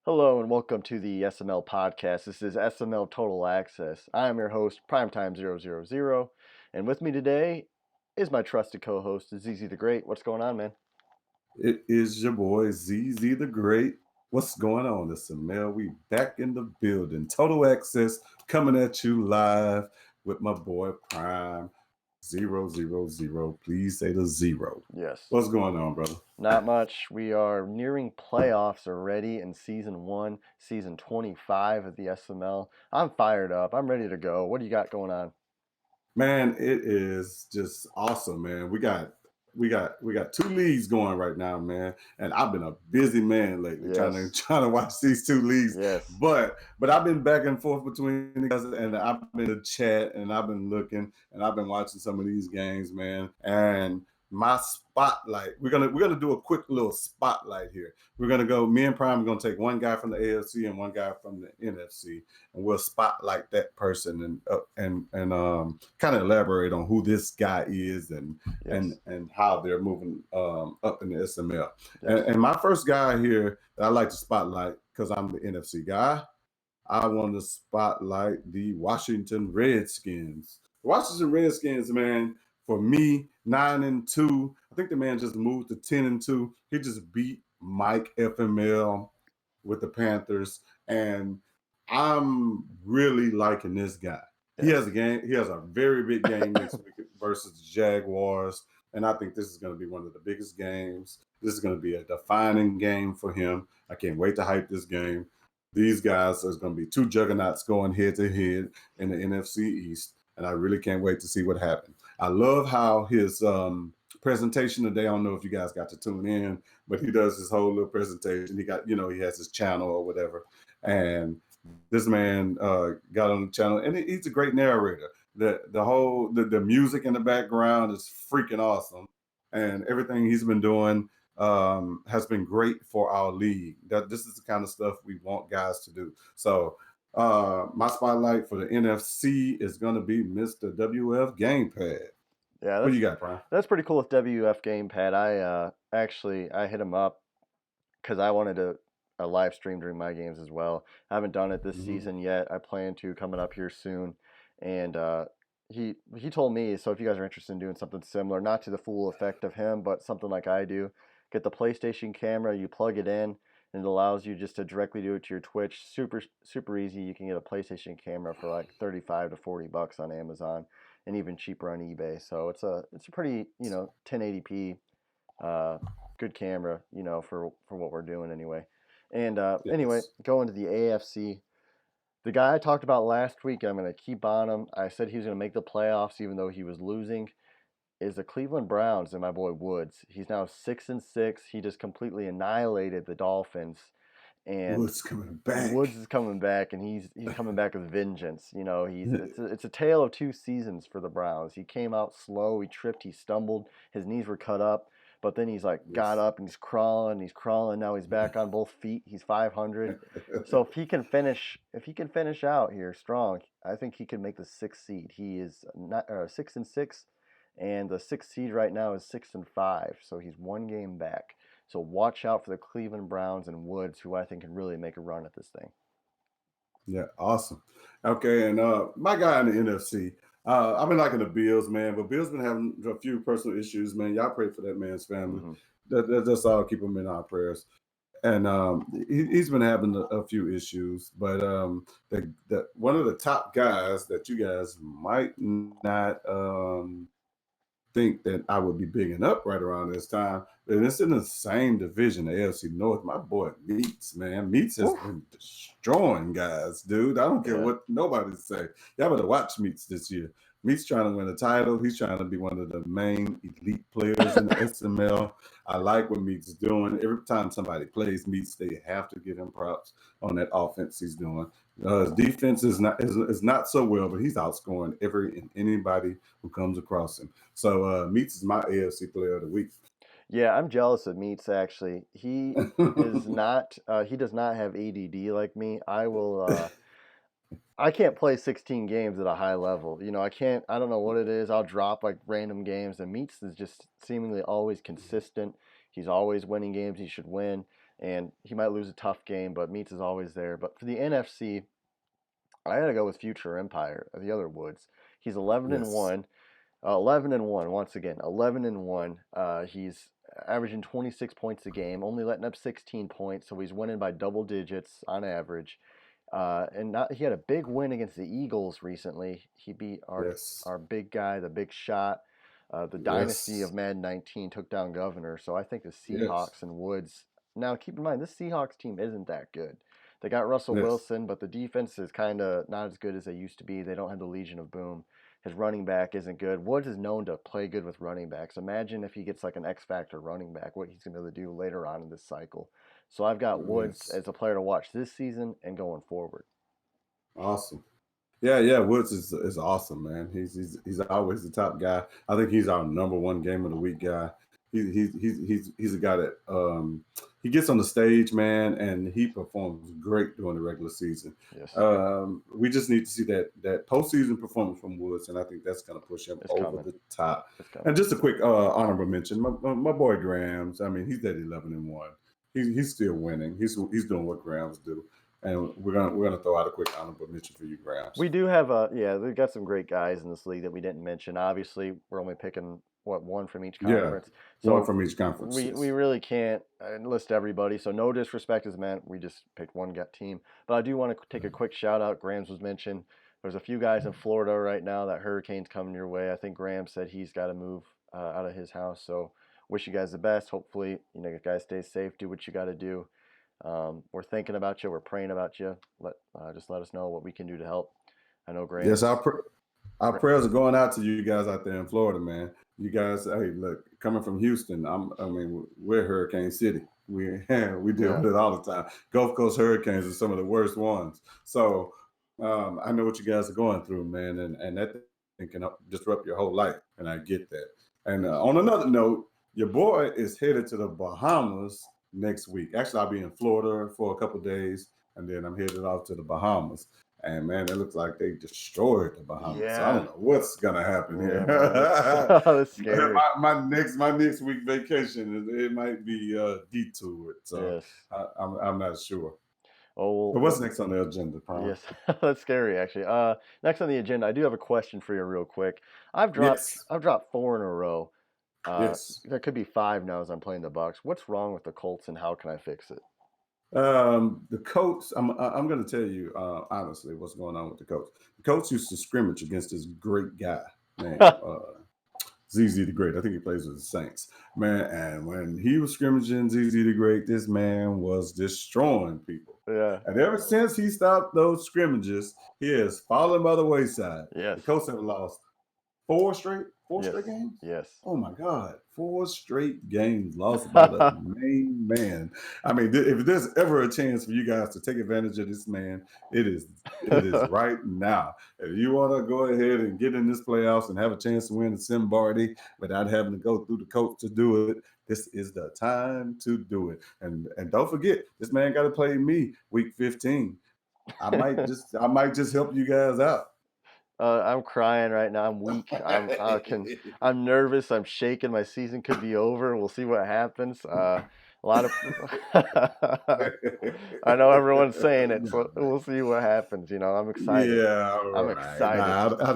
Hello and welcome to the SML podcast. This is SML Total Access. I am your host, Primetime000, and with me today is my trusted co-host, ZZ the Great. What's going on, man? It is your boy ZZ the Great. What's going on, SML? We back in the building. Total Access coming at you live with my boy Prime 000. Please say the zero. Yes. What's going on, brother? Not much. We are nearing playoffs already in season 1, season 25 of the SML. I'm fired up. I'm ready to go. What do you got going on? Man, it is just awesome, man. We got two leagues going right now, man. And I've been a busy man lately trying to Yes. trying to watch these two leagues. Yes. But I've been back and forth between the guys, and I've been in the chat and I've been looking and I've been watching some of these games, man. And my spotlight, we're gonna do a quick little spotlight here. We're gonna go, me and Prime are gonna take one guy from the AFC and one guy from the NFC, and we'll spotlight that person and kind of elaborate on who this guy is and Yes. and how they're moving up in the SML. Yes. And my first guy here that I like to spotlight, because I'm the NFC guy, I want to spotlight the Washington Redskins. Washington Redskins, man, for me, 9-2. I think the man just moved to 10-2. He just beat Mike FML with the Panthers, and I'm really liking this guy. He has Yes. a game. He has a very big game next week versus the Jaguars, and I think this is going to be one of the biggest games. This is going to be a defining game for him. I can't wait to hype this game. These guys are going to be two juggernauts going head to head in the NFC East, and I really can't wait to see what happens. I love how his presentation today. I don't know if you guys got to tune in, but he does his whole little presentation. He got, he has his channel or whatever, and this man got on the channel, and he's a great narrator. The music in the background is freaking awesome, and everything he's been doing has been great for our league. That this is the kind of stuff we want guys to do. So my spotlight for the NFC is going to be Mr. WF Gamepad. Yeah, What that's you got, Brian? that's pretty cool with WF Gamepad. I hit him up because I wanted to a live stream during my games as well. I haven't done it this Mm-hmm. season yet. I plan to coming up here soon, and he told me, so if you guys are interested in doing something similar, not to the full effect of him, but something like I do, get the PlayStation camera, you plug it in, and it allows you just to directly do it to your Twitch. Super easy. You can get a PlayStation camera for like 35 to 40 bucks on Amazon, and even cheaper on eBay. So it's a pretty 1080p good camera, for what we're doing anyway. And anyway, Yes. going to the AFC, the guy I talked about last week, I'm going to keep on him. I said he was going to make the playoffs even though he was losing. Is the Cleveland Browns and my boy Woods. He's now 6-6. He just completely annihilated the Dolphins, and Woods coming back. Woods is coming back, and he's coming back with vengeance. It's a tale of two seasons for the Browns. He came out slow, he tripped, he stumbled, his knees were cut up, but then he's like got Yes. up and he's crawling. Now he's back on both feet. He's 500. So if he can finish out here strong, I think he could make the sixth seed. He is not 6-6, and the sixth seed right now is 6-5. So he's one game back. So watch out for the Cleveland Browns and Woods, who I think can really make a run at this thing. Yeah, awesome. Okay, and my guy in the NFC, I've been liking the Bills, man, but Bills been having a few personal issues, man. Y'all pray for that man's family. Mm-hmm. That's all. Keep him in our prayers. And he's been having a few issues, but the one of the top guys that you guys might not think that I would be bigging up right around this time. And it's in the same division, the AFC North. My boy Meats, man. Meats has been destroying guys, dude. I don't care Yeah. what nobody say. Y'all better watch Meats this year. Meats trying to win a title. He's trying to be one of the main elite players in the SML. I like what Meats is doing. Every time somebody plays Meats, they have to give him props on that offense he's doing. His defense is not so well, but he's outscoring every and anybody who comes across him. So Meats is my AFC player of the week. Yeah, I'm jealous of Meats actually. He is not he does not have ADD like me. I can't play 16 games at a high level. I don't know what it is. I'll drop like random games, and Meats is just seemingly always consistent. He's always winning games he should win. and he might lose a tough game, but Meats is always there. But for the NFC, I gotta go with Future Empire, the other Woods. He's 11 and Yes. 1. 11 and 1 once again. 11 and 1. He's averaging 26 points a game, only letting up 16 points, so he's winning by double digits on average. And not, he had a big win against the Eagles recently. He beat Yes. our big guy, the big shot. The dynasty of Yes. Madden 19 took down Governor. So I think the Yes. Seahawks and Woods. Now keep in mind this Seahawks team isn't that good. They got Russell Yes. Wilson, but the defense is kind of not as good as they used to be. They don't have the Legion of Boom. His running back isn't good. Woods is known to play good with running backs. Imagine if he gets like an X factor running back, what he's going to be able to do later on in this cycle. So I've got Woods Yes. as a player to watch this season and going forward. Awesome. Yeah, yeah. Woods is awesome, man. He's always the top guy. I think he's our number one game of the week guy. He's a guy that he gets on the stage, man, and he performs great during the regular season. Yes, We just need to see that postseason performance from Woods, and I think that's going to push him it's over coming. the top. It's coming. And just a quick honorable mention, my boy Grams. I mean, he's at 11 and 1. He's still winning. He's doing what Grams do. And we're gonna throw out a quick honorable mention for you, Grams. We do have yeah, we've got some great guys in this league that we didn't mention. Obviously, we're only picking one from each Yeah, conference, one so from each conference. we Yes. really can't list everybody. So no disrespect is meant. We just picked one gut team. But I do want to take a quick shout out. Grams was mentioned. There's a few guys in Florida right now that hurricane's coming your way. I think Graham said he's got to move out of his house. So wish you guys the best. Hopefully, you guys stay safe. Do what you got to do. We're thinking about you. We're praying about you. Just let us know what we can do to help. I know Yes, Graham's. our prayers are going out to you guys out there in Florida, man. You guys, hey, look, coming from Houston, I mean, we're Hurricane City. We we deal Yeah, with it all the time. Gulf Coast hurricanes are some of the worst ones. So I know what you guys are going through, man, and that thing can disrupt your whole life, and I get that. And on another note, your boy is headed to the Bahamas next week. Actually, I'll be in Florida for a couple days, and then I'm headed off to the Bahamas. And man, it looks like they destroyed the Bahamas. So I yeah, don't know what's gonna happen here. yeah, man. That's scary. My next week vacation it might be detoured. So Yes. I'm not sure. Oh But well. what's next on the agenda, Prime? Yes, that's scary actually. Next on the agenda, I do have a question for you real quick. Yes, I've dropped four in a row. yes. There could be five now as I'm playing the Bucks. What's wrong with the Colts and how can I fix it? The Colts. I'm going to tell you honestly what's going on with the Colts. The Colts used to scrimmage against this great guy named ZZ the Great. I think he plays with the Saints, man. And when he was scrimmaging ZZ the Great, this man was destroying people. Yeah. And ever since he stopped those scrimmages, he has fallen by the wayside. Yes. The Colts have lost four Yes. straight games. Yes. Oh my God, four straight games lost by the main man. I mean, if there's ever a chance for you guys to take advantage of this man, it is right now. If you want to go ahead and get in this playoffs and have a chance to win the Simbardi without having to go through the coach to do it, this is the time to do it. And don't forget, this man got to play me week 15. I might just help you guys out. I'm crying right now. I'm weak. I'm nervous. I'm shaking. My season could be over. We'll see what happens. A lot of I know everyone's saying it, No, so we'll see what happens. I'm excited. yeah, all I'm right. excited. Nah, I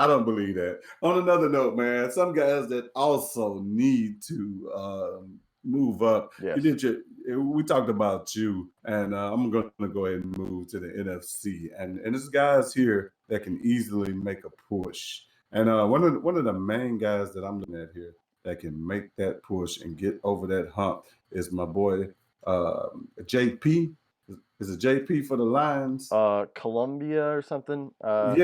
don't believe that. On another note, man, some guys that also need to move up. Yes. We talked about you, and I'm going to go ahead and move to the NFC, and there's guys here that can easily make a push. And one of the main guys that I'm looking at here that can make that push and get over that hump is my boy JP. Is it JP for the Lions? Columbia or something. Yeah,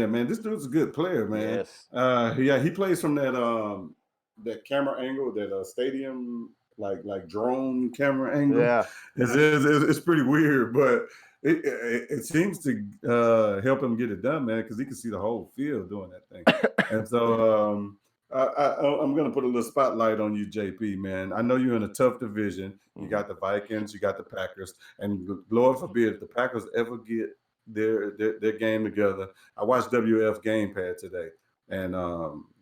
man. This dude's a good player, man. Yes. Yeah, he plays from that camera angle, that stadium like drone camera angle. Yeah. It's pretty weird, but it seems to help him get it done, man, because he can see the whole field doing that thing. And so I'm going to put a little spotlight on you, JP, man. I know you're in a tough division. You got the Vikings, you got the Packers, and Lord forbid if the Packers ever get their game together. I watched WF Gamepad today, and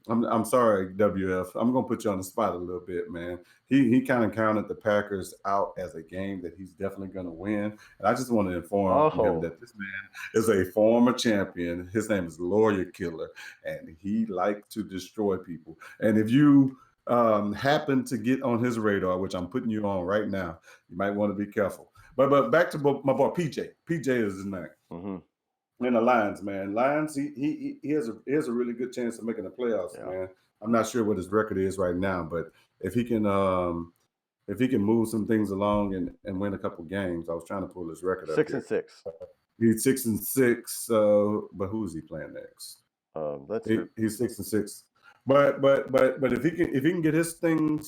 I'm sorry, WF. I'm gonna put you on the spot a little bit, man. He kind of counted the Packers out as a game that he's definitely gonna win. And I just want to inform him Oh, that this man is a former champion. His name is Lawyer Killer, and he likes to destroy people. And if you happen to get on his radar, which I'm putting you on right now, you might want to be careful. But back to my boy PJ. PJ is his name. mm-hmm. And the Lions, man. Lions, he has a really good chance of making the playoffs, Yeah. man. I'm not sure what his record is right now, but if he can move some things along and win a couple games, I was trying to pull his record up 6 and here. 6. He's 6 and 6. But who is he playing next? That's He's 6 and 6. But if he can get his thing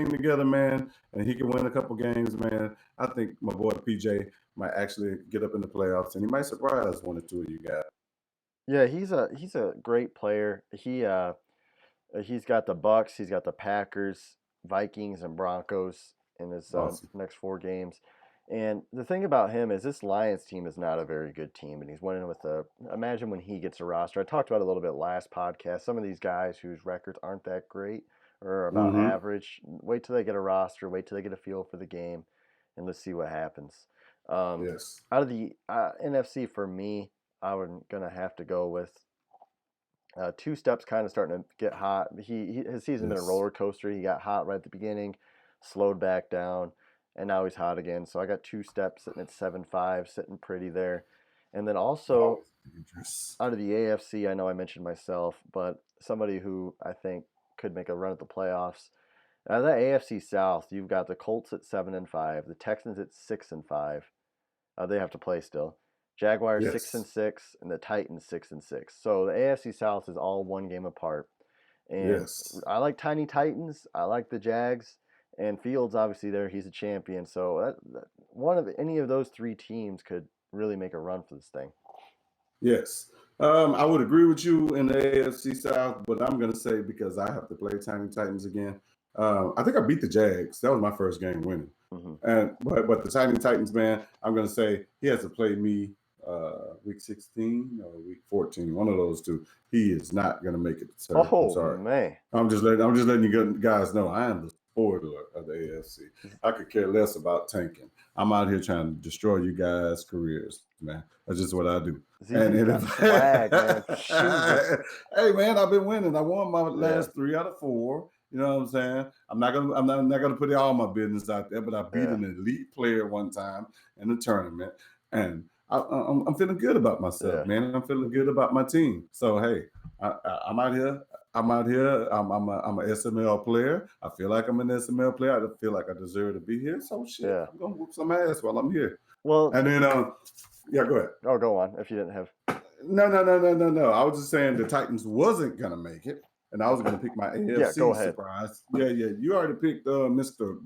together, man, and he can win a couple games, man, I think my boy PJ might actually get up in the playoffs, and he might surprise one or two of you guys. yeah. He's a great player. He's got the Bucks, he's got the Packers, Vikings, and Broncos in his Awesome. next 4 games. And the thing about him is this Lions team is not a very good team, and he's winning with a. Imagine when he gets a roster. I talked about it a little bit last podcast. Some of these guys whose records aren't that great or about Mm-hmm. average. Wait till they get a roster. Wait till they get a feel for the game, and let's see what happens. Yes. Out of the NFC for me, I'm gonna have to go with two steps kind of starting to get hot. His season's been a Yes. roller coaster. He got hot right at the beginning, slowed back down, and now he's hot again. So I got two steps sitting at 7-5, sitting pretty there. And then also Always dangerous. out of the AFC, I know I mentioned myself, but somebody who I think could make a run at the playoffs. Out of the AFC South, you've got the Colts at 7-5, the Texans at 6-5. They have to play still. Jaguars 6-6, and the Titans 6-6. So the AFC South is all 1 game apart. And Yes. I like Tiny Titans. I like the Jags. And Fields, obviously, there he's a champion. So one of any of those 3 teams could really make a run for this thing. Yes. I would agree with you in the AFC South, but I'm gonna say because I have to play Tiny Titans again. I think I beat the Jags. That was my first game winning. Mm-hmm. And but the Tiny Titans, man, I'm gonna say he has to play me week 16 or week 14, one of those two. He is not gonna make it, sir. I'm Oh sorry. man, I'm just letting you guys know I am the spoiler of the AFC. I could care less about tanking. I'm out here trying to destroy you guys' careers, man. That's just what I do. ZZ's got swag, man. Shoot. Hey, man, I've been winning. I won my Yeah. last 3 out of 4. You know what I'm saying? I'm not gonna put all my business out there, but I beat Yeah. an elite player one time in the tournament, and I'm feeling good about myself, Yeah. man. I'm feeling good about my team. So hey, I'm out here. I'm out here. I'm a SML player. I feel like I'm an SML player. I feel like I deserve to be here. So shit, Yeah. I'm gonna whoop some ass while I'm here. Well, And then yeah, go ahead. oh, go on if you didn't have. No. I was just saying the Titans wasn't gonna make it, and I was gonna pick my AFC Yeah, go ahead. surprise. Yeah. You already picked Mr.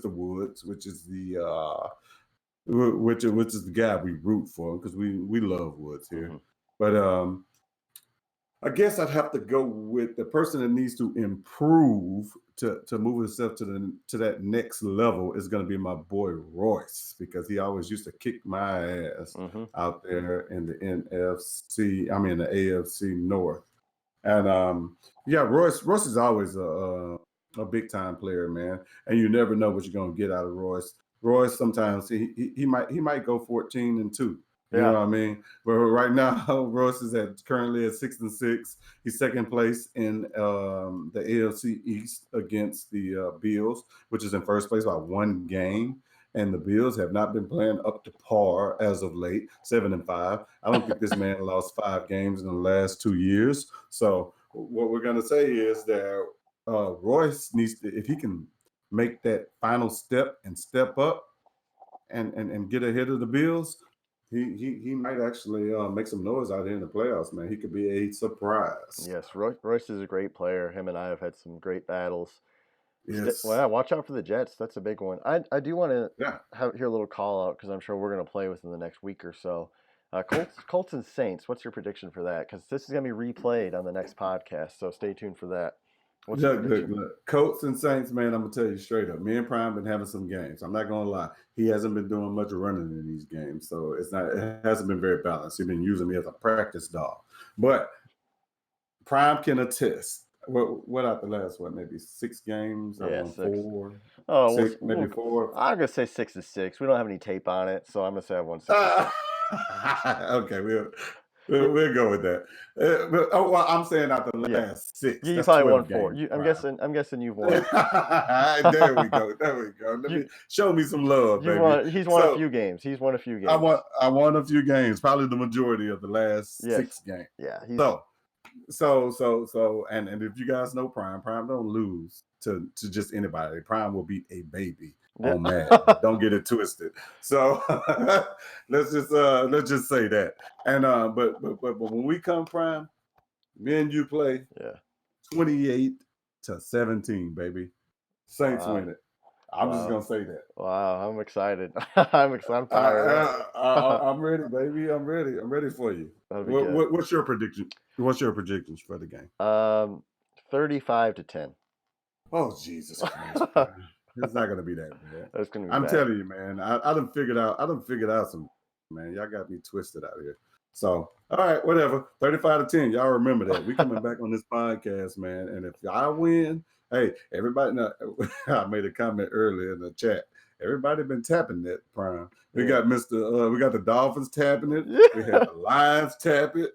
Woods, which is the which is the guy we root for because we love Woods here. Mhm. But I guess I'd have to go with the person that needs to improve to move himself to that next level is going to be my boy Royce because he always used to kick my ass Mm-hmm. out there in the NFC. I mean the AFC North, and yeah, Royce is always a big time player, man, and you never know what you're going to get out of Royce. Royce sometimes he might go 14-2. You know Yeah. what I mean? But right now, Royce is currently at 6-6. He's second place in the AFC East against the Bills, which is in first place by 1 game. And the Bills have not been playing up to par as of late, 7-5. I don't think this man lost 5 games in the last 2 years. So what we're gonna say is that Royce needs to, if he can make that final step and step up and get ahead of the Bills, he might actually make some noise out here in the playoffs, man. He could be a surprise. Yes, Royce is a great player. Him and I have had some great battles. Yes. Well, yeah, watch out for the Jets. That's a big one. I do want to Yeah. hear a little call out because I'm sure we're going to play within the next week or so. Colts and Saints. What's your prediction for that? Because this is going to be replayed on the next podcast, so stay tuned for that. What's your prediction? Look. Colts and Saints, man, I'm gonna tell you straight up. Me and Prime been having some games. I'm not gonna lie. He hasn't been doing much running in these games, so it hasn't been very balanced. He's been using me as a practice dog. But Prime can attest. What out the last one? Maybe 6 games. I Yeah, won 6. 4, Oh, 6, maybe 4. I'm gonna say 6-6. We don't have any tape on it, so I'm gonna say I won 6-6. Uh, okay, we'll go with that. Well, I'm saying out the Yeah, last 6. you That's probably won 12 4. games. I'm Prime. guessing. I'm guessing you've won. There we go. There we go. Let You me show me some love, you baby. won. He's won a So few games. He's won a few I games. won. I won a few games, probably the majority of the last Yes. 6 games. Yeah. And if you guys know Prime don't lose to just anybody. Prime will beat a baby on Madden. Yeah. Don't get it twisted. So let's just say that. And but when we come Prime, me and you play Yeah. 28-17, baby. Saints Wow. win it. I'm just Wow. gonna say that. Wow. I'm excited. I'm fired up. I'm ready, baby. I'm ready. I'm ready for you. That'll be good. What's your prediction? What's your predictions for the game? 35-10. Oh Jesus Christ, bro. It's not gonna be that bad. That's gonna be I'm bad. telling you, man. I done figured out some, man. Y'all got me twisted out here. So, all right, whatever. 35-10. Y'all remember that. We coming back on this podcast, man. And if y'all win, hey, everybody know I made a comment earlier in the chat. Everybody been tapping that Prime. We Yeah. got we got the Dolphins tapping it. Yeah. We had the Lions tap it.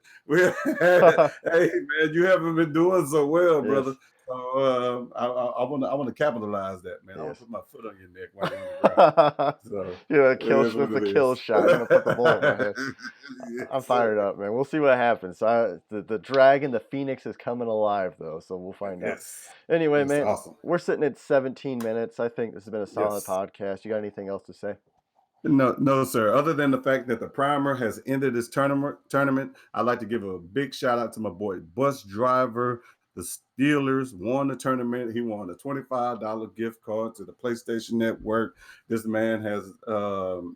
Hey man, you haven't been doing so well, Yes. brother. So I want to capitalize that, man. I want Yes. to put my foot on your neck while you're on the ground. So Yeah, it is what the it kill is. shot. I'm gonna put the bullet in my head. I'm Yes, fired sir. up, man. We'll see what happens. The dragon, the phoenix is coming alive though, so we'll find out. Yes. Anyway, Yes, man, awesome. we're sitting at 17 minutes. I think this has been a solid Yes. podcast. You got anything else to say? No, sir. Other than the fact that the primer has ended this tournament, I'd like to give a big shout out to my boy Bus Driver. The Steelers won the tournament. He won a $25 gift card to the PlayStation Network. This man has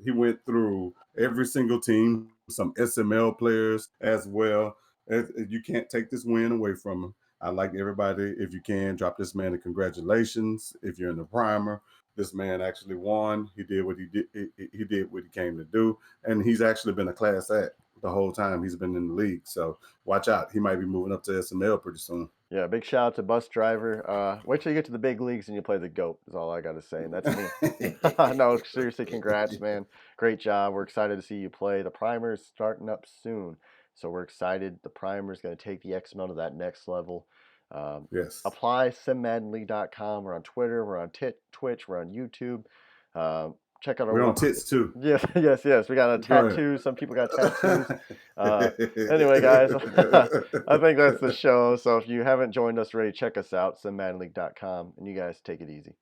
he went through every single team, some SML players as well. You can't take this win away from him. I'd like everybody, if you can, drop this man a congratulations. If you're in the primer, this man actually won. He did what he did. He did what he came to do, and he's actually been a class act the whole time he's been in the league. So watch out. He might be moving up to SML pretty soon. Yeah, big shout out to Bus Driver. Wait till you get to the big leagues and you play the GOAT is all I got to say. And that's me. No, seriously, congrats, man. Great job. We're excited to see you play. The primer is starting up soon. So we're excited. The primer is going to take the XML to that next level. Yes. Apply simmaddenleague.com. We're on Twitter. We're on Twitch. We're on YouTube. Check out our We're on tits too. Yes. We got a tattoo. Some people got tattoos. Anyway, guys, I think that's the show. So if you haven't joined us already, check us out, simmaddenleague.com, and you guys take it easy.